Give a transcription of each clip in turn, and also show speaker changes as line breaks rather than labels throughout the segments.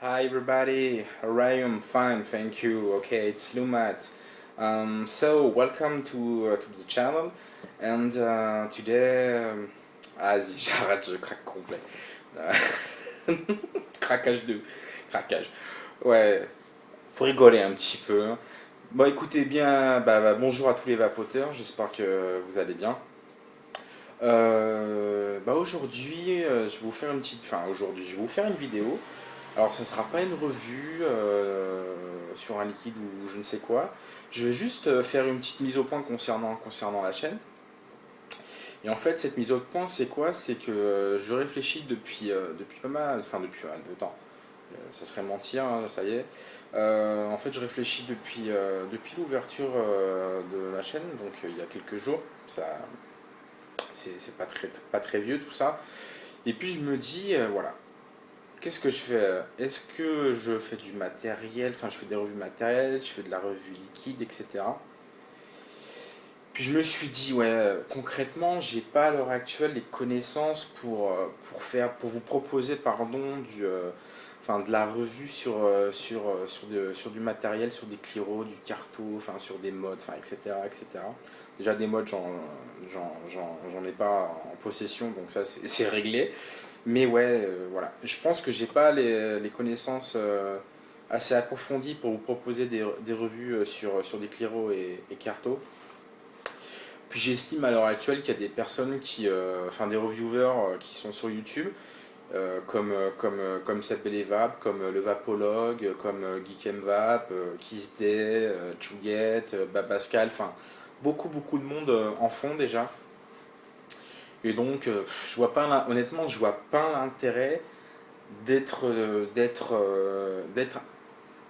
Hi everybody, alright, I'm fine, thank you. Okay, it's Lumat. So welcome to the channel, and today, j'arrête, je craque complet. Craquage de craquage. Ouais, faut rigoler un petit peu, hein. Bon, écoutez bien, bonjour à tous les vapoteurs, j'espère que vous allez bien. Aujourd'hui, je vais vous faire une petite, enfin aujourd'hui, je vais vous faire une vidéo. Alors, ce ne sera pas une revue sur un liquide ou je ne sais quoi. Je vais juste faire une petite mise au point concernant la chaîne. Et en fait, cette mise au point, c'est quoi? C'est que je réfléchis depuis pas mal, enfin depuis pas mal de temps. Ça serait mentir, hein, ça y est. En fait, je réfléchis depuis l'ouverture de la chaîne, donc il y a quelques jours. Ça, c'est pas très vieux tout ça. Et puis je me dis, voilà, qu'est-ce que je fais? Est-ce que je fais du matériel, enfin je fais des revues matérielles, je fais de la revue liquide, etc. Puis je me suis dit, ouais, concrètement, j'ai pas à l'heure actuelle les connaissances pour vous proposer, pardon, enfin, de la revue sur du matériel, sur des Cliro, du Carto, enfin sur des modes, enfin, etc., etc. Déjà des modes, j'en ai pas en possession, donc ça c'est réglé. Mais ouais, voilà. Je pense que j'ai pas les connaissances assez approfondies pour vous proposer des revues sur des Cliro et Carto. Puis j'estime à l'heure actuelle qu'il y a des personnes enfin des reviewers qui sont sur YouTube, comme Seb Belevap, comme le Vapologue, comme Geekemvap, Kissday, Chouguette, Babascal, enfin beaucoup de monde en font déjà. Et donc, honnêtement, je vois pas l'intérêt d'être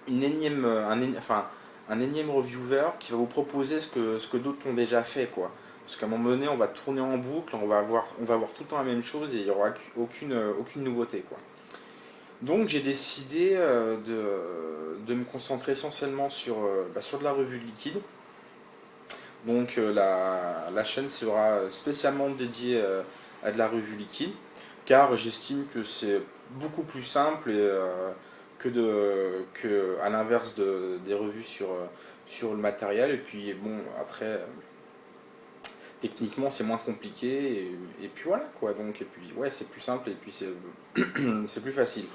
une énième, enfin, un énième reviewer qui va vous proposer ce que d'autres ont déjà fait, quoi. Parce qu'à un moment donné, on va tourner en boucle, on va avoir tout le temps la même chose et il n'y aura aucune nouveauté, quoi. Donc j'ai décidé de me concentrer essentiellement sur de la revue liquide. Donc la chaîne sera spécialement dédiée à de la revue liquide, car j'estime que c'est beaucoup plus simple que à l'inverse des revues sur le matériel. Et puis bon, après, techniquement c'est moins compliqué, et puis voilà quoi. Donc, et puis ouais, c'est plus simple, et puis c'est plus facile.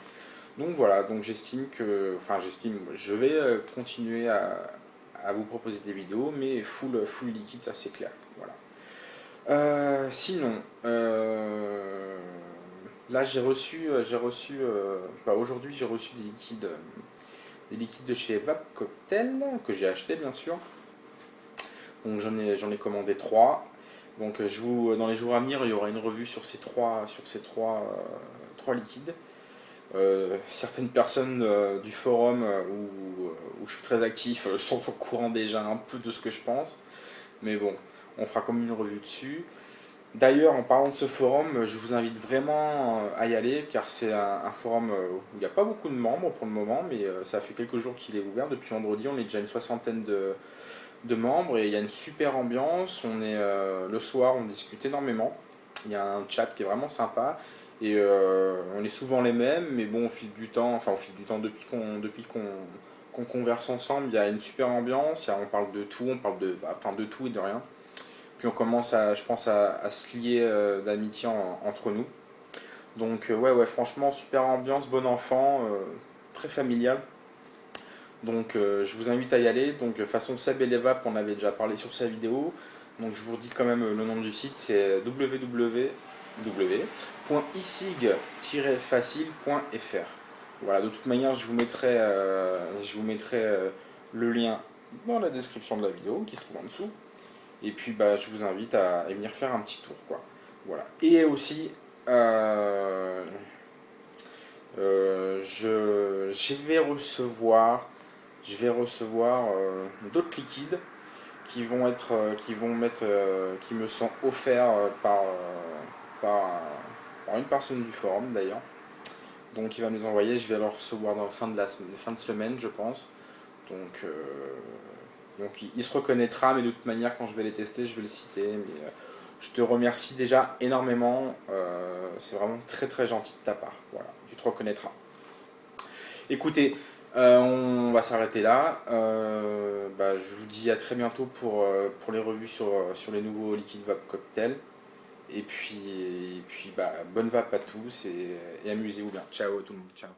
Donc voilà, donc je vais continuer à vous proposer des vidéos, mais full liquide, ça c'est clair. Voilà. Sinon, là aujourd'hui j'ai reçu des liquides de chez Vap Cocktail que j'ai acheté bien sûr. Donc j'en ai commandé 3. Donc dans les jours à venir, il y aura une revue trois liquides. Certaines personnes du forum où je suis très actif sont au courant déjà un peu de ce que je pense. Mais bon, on fera comme une revue dessus. D'ailleurs, en parlant de ce forum, je vous invite vraiment à y aller, car c'est un forum où il n'y a pas beaucoup de membres pour le moment, mais ça fait quelques jours qu'il est ouvert. Depuis vendredi, on est déjà une soixantaine de membres, et il y a une super ambiance. Le soir, on discute énormément. Il y a un chat qui est vraiment sympa, et on est souvent les mêmes, mais bon, au fil du temps, qu'on converse ensemble, il y a une super ambiance. On parle de tout, enfin, de tout et de rien. Puis on commence je pense, à se lier d'amitié entre nous. Donc ouais, franchement, super ambiance, bon enfant, très familial. Donc je vous invite à y aller. Donc façon Seb et Levap, on avait déjà parlé sur sa vidéo. Donc je vous redis quand même le nom du site, c'est www.isig-facile.fr. Voilà, de toute manière, je vous mettrai le lien dans la description de la vidéo qui se trouve en dessous. Et puis je vous invite à venir faire un petit tour, quoi. Voilà. Et aussi, je vais recevoir d'autres liquides qui me sont offerts par, par une personne du forum d'ailleurs. Donc il va me les envoyer, je vais les recevoir dans la fin de semaine, je pense. Donc, il se reconnaîtra, mais de toute manière, quand je vais les tester, je vais le citer. Mais je te remercie déjà énormément. C'est vraiment très très gentil de ta part. Voilà, tu te reconnaîtras. Écoutez, on va s'arrêter là. Je vous dis à très bientôt pour les revues sur les nouveaux liquides vape cocktail. Et puis, bonne vape à tous et amusez-vous bien. Ciao tout le monde. Ciao.